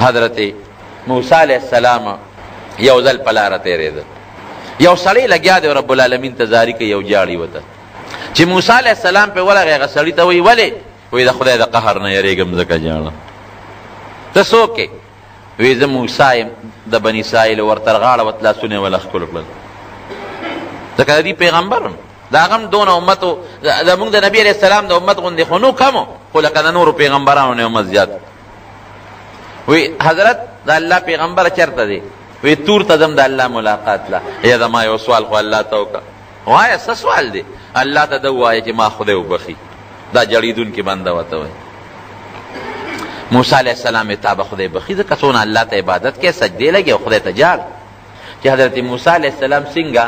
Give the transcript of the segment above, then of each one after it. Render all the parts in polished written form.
حضرت موسی علیہ السلام یو ځل په لاره تېرېده، یو سړی لګیا دی رب العالمین ته زاري کوي، یو جاړي ورته. چې موسی علیہ السلام پې ورغی، هغه سړي ته وایي ولې؟ وایي د خدای د قهر نه یېرېږم ځکه جاړه. ته څوک یې؟ وایي زه موسی یم د بني اسرائیل. ورته غاړه ورته لاسونه یې وله ښکل کړل، ځکه د دې پیغمبر د هغه هم دونه امت و، زمونږ د نبي علیه السلام د امت غوندې خو نو کم و، خو لکه د نورو پیغمبرانو نه امت زیات. وی حضرت د الله پیغمبر چرته دی؟ وی تور ته ځم د الله ملاقات له. یا زما یو سوال خو الله ته وکړه. وایه څه سوال دی؟ الله ته ده ووایه چې ما خدای وبخي، دا جړېدونکې بنده ورته وایي. موسی علیه السلام یې تا به خدای بخي، ځکه څونه الله ته عبادت کوې، سجدې لګې او خدای ته جاړ. چې حضرت موسی علیه السلام څنګه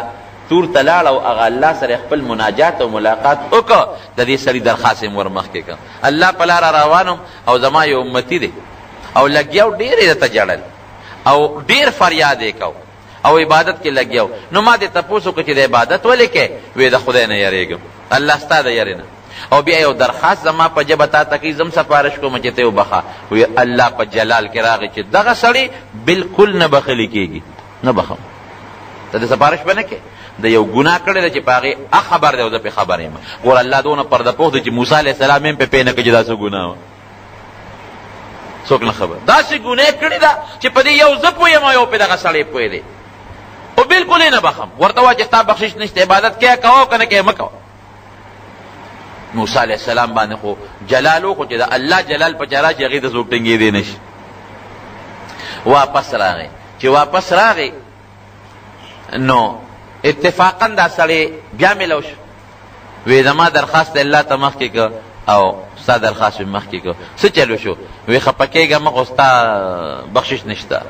تور ته لاړ او هغه الله سره خپل مناجات او ملاقات وکړه، د دې سړي درخواست یې ور مخکې کړ. الله په لاره روانم او زما یو امتي دی او لګیاو ډېر یې درته جړل او ډېر فریاد یې کو او عبادت کې لګیاو. نو ما دې تپوس وکړه چې د عبادت ولې کوې؟ وی د خدای نه یېرېږم، الله ستا د یېرې نه. او بیا یو درخواست زما په ژبه تا ته کوي، زم سفارش کوم چې ته یې وبخه. وی الله په جلال کې راغی چې دغه سړی بلکل نه بخلي کېږي، نه بخم. ته د سفارش به نه کوې، د یو ګناه کړی ده چې په هغې خبر دی او زه پې خبر یم. ګوره الله دونه پرده پوخ دی چې موسی علیه السلام هم پې نه کړي چې دا څه ګناه وه، څوک نه خبر. داسې ګناه کړې ده چې په دې یو زه پوه یم او یو پې دغه سړی پوه دی، خو بلکل یې نه بخم. ورته وایه چې ستا بخشش نشته، عبادت کوه کوه که نه کوې مه کوه. موسی علیه السلام باندې خو جلال و، خو چې د الله جلال په چا راشي هغې ته څوک ټینګېدی نه شي. واپس راغی. چې واپس راغی نو اتفاقا دا سړی بیا ملو شو. وی زما درخواست الله ته مخکې که او ستا درخواست مې مخکې که، څه چلو شو؟ وی خفه کېږه مه، خو ستا بخشش نشته،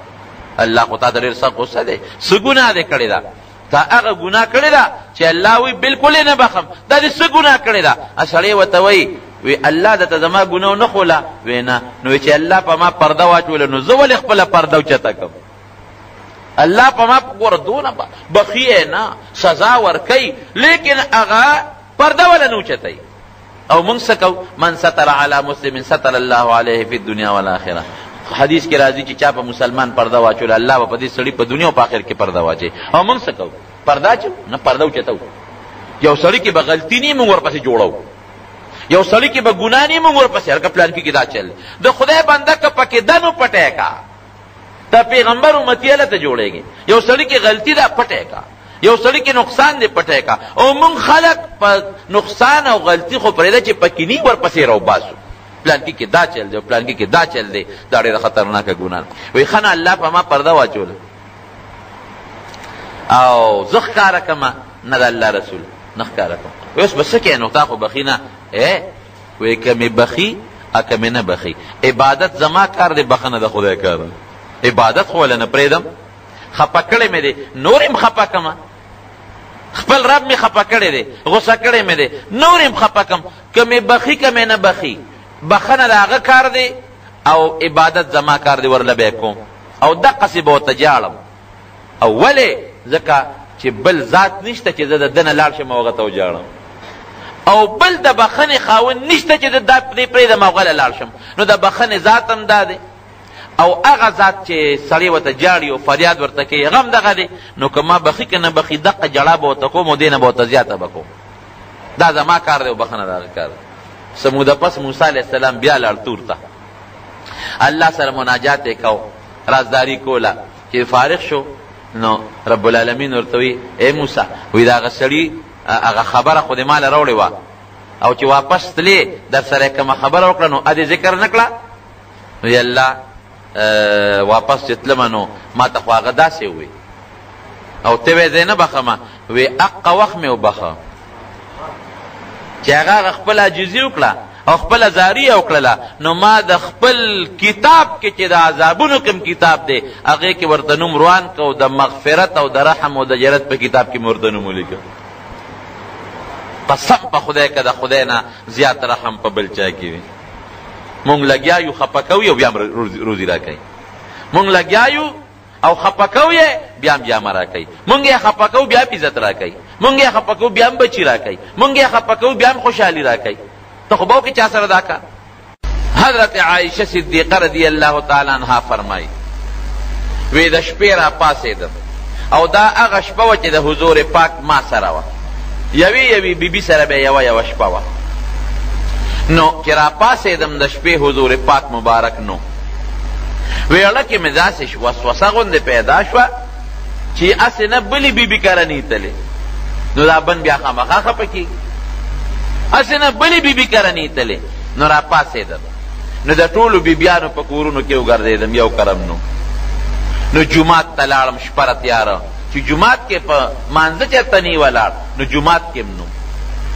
الله خو تا ته ډېر سخت غصه دی. څه ګناه دې کړې ده؟ تا هغه ګناه کړې ده چې الله وی بلکل یې نه بخم. دا دې څه ګناه کړې ده؟ سړی ورته وایي وی الله درته زما ګناه نه خوله. وی نه. نو چې الله په ما پرده واچوله نو زه ولې خپله پرده اوچته کړم؟ الله په ما ګوره دونه بخي نه سزا ورکوي، لیکن هغه پرده وله نه اوچتوي. او موږ څه کوو؟ من ستر علی مسلم ستر الله علیه فی الدنیا والآخره. حدیث کې راځي چې چا په مسلمان پرده واچوله الله به په دې سړي په دنیا او په آخر کې پرده واچوي. او موږ څه کوو؟ پرده اچوو نه، پرده اوچتوو. یو سړي کې به غلطي نه موږ ورپسې جوړوو، یو سړي کې به ګناه نه موږ ورپسې هلکه پلان کې دا چل د خدای بنده که پکې ده نو پټی کا، تا پیغمبر امتی الله ته جوړېږي. یو سړي کې غلطي ده پټی کا، یو سړي کې نقصان دی پټی کا. او موږ خلق په نقصان او غلطي خو پرېږده چې پکې نی ورپسې راوباسو، پلانکي کې دا چل دی، پلانکي کې دا چل دی، دا ډېره خطرناکه ګناه ده. وایي ښه نه الله په ما پرده واچوله او زه ښکاره کړمه، نه د الله رسول نه ښکاره کړم. وایي اوس به څه کوې؟ نو تا خو بخي نه. وایي که مې بخي او که مې نه بخي، عبادت زما کار دی، بخنه د خدای کار دی. عبادت خو له نه پرېږدم، خفه کړی مې دی، نور یم خفه کړمه. خپل رب مې خفه کړی دی، غصه کړی مې دی، نور یم خفه کړم. که مې بخي که مې نه بخي، بخنه د هغه کار دی او عبادت زما کار دی، ورله به یې کوم او دقسې به ورته جاړم. او ولې؟ ځکه چې بل ذات نشته چې زه د ده نه لاړ شم او هغه ته وجاړم، او بل د بخنې خاوند نشته چې دا پرې پرېږدم او هغه له لاړ شم. نو د بخنې ذات هم دا دی او هغه ذات چې سړی ورته جاړي او فریاد ورته کوي هغه هم دغه دی. نو که ما بخي که نه بخي دقه جړا به ورته کوم او دې نه به ورته زیاته به کوم. دا زما کار دی او بخنه د هغه کار دی. څه موده پس موسی علیه السلام بیا لاړ تور ته، الله سره مناجات یې کو، رازداري کوله. چې فارغ شو نو رب العالمین ورته وی ای موسی، وی د هغه سړي هغه خبره خو دې ماله راوړې وه او چې واپس تلې در سره یې کومه خبره وکړه نو ادې ذکر نه کړه. وی الله واپس چې تلمه نو ما ته خو هغه داسې ووی او ته وی زه نه بخمه. وی اقه وخت مې وبخه چې هغه خپل عاجزي وکړه او خپل زاری وکړله. نو ما د خپل کتاب کې چې د عذابونو کوم کتاب دی هغې کې ورته نوم روان که او د مغفرت او د رحم او د جنت په کتاب کې مې ورته نوم ولیکه. قسم په خدای که د خدای نه زیات رحم په بل چا کې وي. مونږ لګیا یو خفه کوي او بیا هم روزي را کوي، مونږ لګیا یو او خفه کوي بیا هم جامه را کوي، مونږ یې خفه کوو بیا هم عزت را کوي، مونږ یې خفه کوو بیا هم بچي را کوي، مونږ یې خفه کوو بیا هم خوشحالي را کوي. ته خو به وکړې چا سره دا کار؟ حضرت عائشہ صدیقہ رضی اللہ تعالی عنہا فرمائی وی د شپې را پاسېدم او دا هغه شپه وه چې د حضور پاک ما سره وه، یوې بیبي سره به یوه شپه وه. نو چې را پاسېدم د شپې حضور پاک مبارک نو، ویړه کې مې داسې وسوسه غوندې پیدا شوه چې هسې نه بلې بیبي کره نیتلې، نو دا بن بیا خامخا خفه کېږي. هسې نه بلې بیبي کره نیتلې، نو را پاسېدم، نو د ټولو بیبیانو په کورونو کې وګرځېدم، یو کرم نو جماعت ته لاړم شپه تیاره، چې جماعت کې په مانځه چېرته نی ولاړ، نو جماعت کې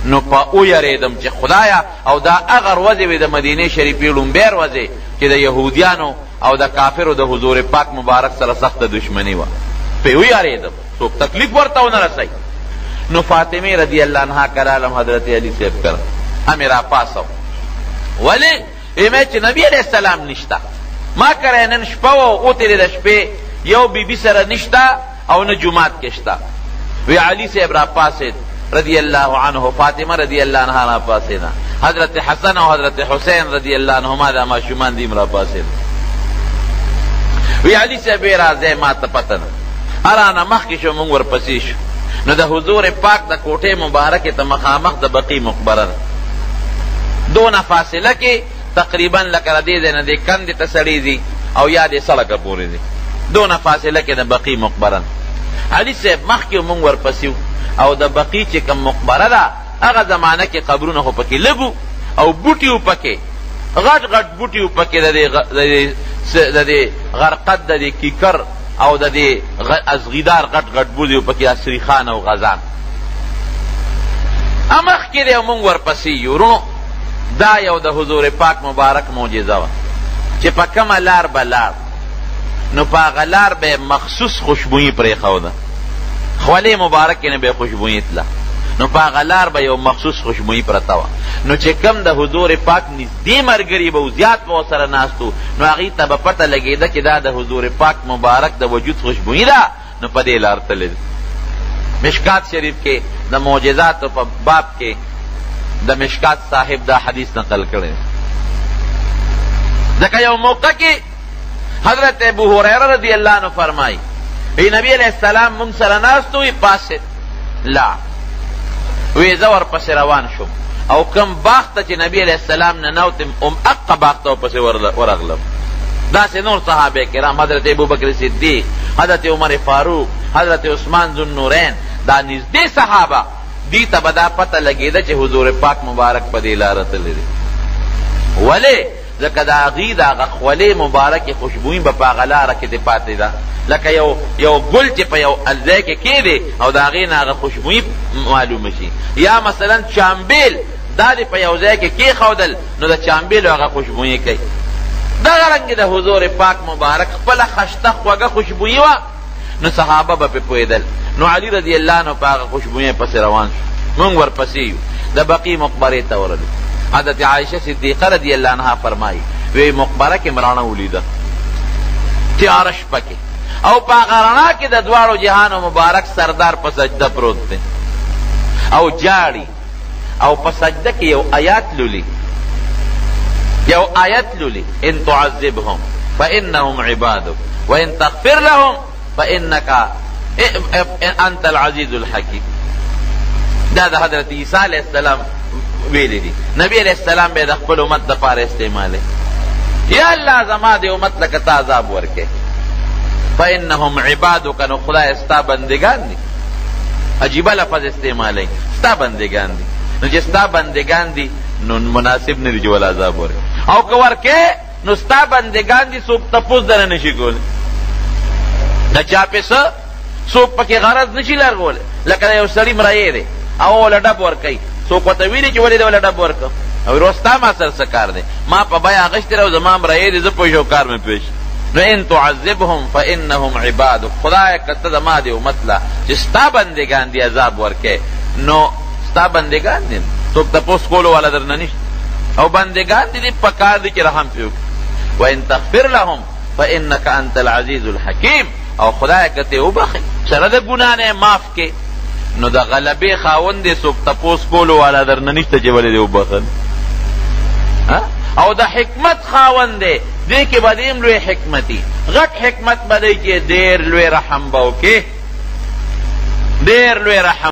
نو په ویرېدم چې خدایا، او دا هغه ورځې وې د مدینې شریفې لومبۍ ورځې چې د یهودیانو او د کافرو د حضور پاک مبارک سره سخته دشمني وه. پې ویرېدم څوک تکلیف ورته ونه رسوي. نو فاطمه رضی اللہ عنہا کرالم حضرت علی صاحب کر ہمیں را پاسو ولی ایمه چې نبی علیہ السلام نشتا، ما کرے نن شپه او تیرې د شپې یو بیبي سره نشتا او نه جماعت کې شتا. وی علی صاحب را پاسید رضی اللہ عنہ، فاطمه رضی اللہ عنہا را پاسینا، حضرت حسن او حضرت حسین رضی اللہ عنہما دا ماشومان دیم را پاسید. وی علی صاحب راځه ما ته پتن ارانا مخکې شو، مونږ ورپسې شو، نو د حضور پاک د کوټې مبارکې ته مخامخ د بقی مقبره ده، دونه فاصله کې تقریبا لکه د دې ځای نه دې کندې ته سړي دي او یا دې سړکه پورې دي، دونه فاصله کې د بقی مقبره. علي صاحب مخکې مونږ ورپسې او د بقی چې کوم مقبره ده هغه زمانه کې قبرونه خو پکې لږ او بوټي و پکې، غټ غټ بوټي و پکې، د دې غرقد، د دې کیکر او د دې ازغیدار غټ غټ بوټي و پکې، سریخان او غزان. امخ کې دی مونږ ورپسې یو. دا یو د حضور پاک مبارک معجزه وه چې په کومه لار به لاړ نو په هغه لار به مخصوص خوشبویي پرېښوده، خولې مبارکې نه به خوشبویي تله، نو په هغه لار به یو مخصوص خوشبویي پرته وه. نو چې کوم د حضور پاک نږدې ملګري به زیات به ورسره ناست وو، نو هغې ته به پته لګېده چې دا د حضور پاک مبارک د وجود خوشبویي ده، نو په دې لار تللی ده. مشکات شریف کې د معجزاتو په باب کې د مشکات صاحب دا حدیث نقل کړی. ځکه یو موقع کې حضرت ابو هریره رضی اللہ عنہ فرمائی ای نبی علیہ السلام مونږ سره ناست وی پاسه لا وی زه ورپسې روان شوم او کوم باغ ته چې نبی علیہ السلام نه نوتم اقا باغ ته ورپسې ورغلم. داسې نور صحابه کرام، حضرت ابوبکر صدیق، حضرت عمر فاروق، حضرت عثمان ذو النورین، دا نږدې صحابه دی ته به دا پته لګېده چې حضور پاک مبارک په دې لاره تللی دی. ولې؟ ځکه د هغې د هغه خولې مبارکې خوشبویي به په هغه لاره کې دې پاتې ده، لکه یو ګل چې په یو ځای کې کېدی او د هغې نه هغه خوشبویي معلومه شي. یا مثلا چامبیل دا دې په یو ځای کې کېښودل نو د چامبیلو هغه خوشبویي کوي. دغه رنګې د حضور پاک مبارک خپله خشته خوږه خوشبویي وه، نو صحابه به پې پوهېدل. نو علی رضی اللہ عنہ په هغه خوشبویۍ پسې روان شو، مونږ ورپسې یو. د بقی مقبرې ته ورغلو. حضرت عائشہ صدیقه رضی اللہ عنها فرمایي وی مقبره کې مراڼه ولیده، تیاره شپه کې، او په هغه رڼا کې د دواړو جهانو مبارک سردار په سجده پروت دی او جاړي، او په سجده کې یو آیات لولي ان تعذبهم فانهم عبادك وان تغفر لهم فانك انت العزیز الحکیم. دا د حضرت عیسی علیہ السلام ویلی دی، نبی علیہ السلام به د خپل امت دپاره استعمالی. یا الله زما د امت لکه تا عذاب ورکې، فانهم عبادک، نو خدای ستا بندگان دي. عجیبه لفظ استعمالی، ستا بندگان دي. نو چې ستا بندگان دي نو مناسب نه دي چې ول عذاب ورکې، او که ورکې نو ستا بندگان دي څوک تپوس درنه نشي کولی، د چا پې څوک پکې غرض نشي لرغولی. لکه یو سړي مرایې دی او وله ډب ورکوي، څوک ورته ویلي چې ولې دی وله ډب ورکړه، او وایي ستا ما سره څه کار دی، ما په بیه اخیستې دی او زما مرایې دی، زه پوه شو کار مې پوه شي. نو ان تعذبهم فانهم عبادک، خدای که ته زما د امت له چې ستا بندګان دي عذاب ورکې، نو ستا بندګان دي، څوک تپوس کولو والا درنه نشته، او بندګان دي په کار دي چې رحم پرې وکړي. وان تغفر لهم فانک انت العزیز الحکیم، او خدای که ته وبخې سره د ګناه نه معاف کې، نو د غلبې خاوند دی، څوک تپوس کولو والا درنه نشته چې ولې دې وبخل. او د حکمت خاوند دی، دې کې به دیم لوی حکمتي غټ حکمت به دی چې ډېر لوی رحم به وکړي، ډېر لوی رحم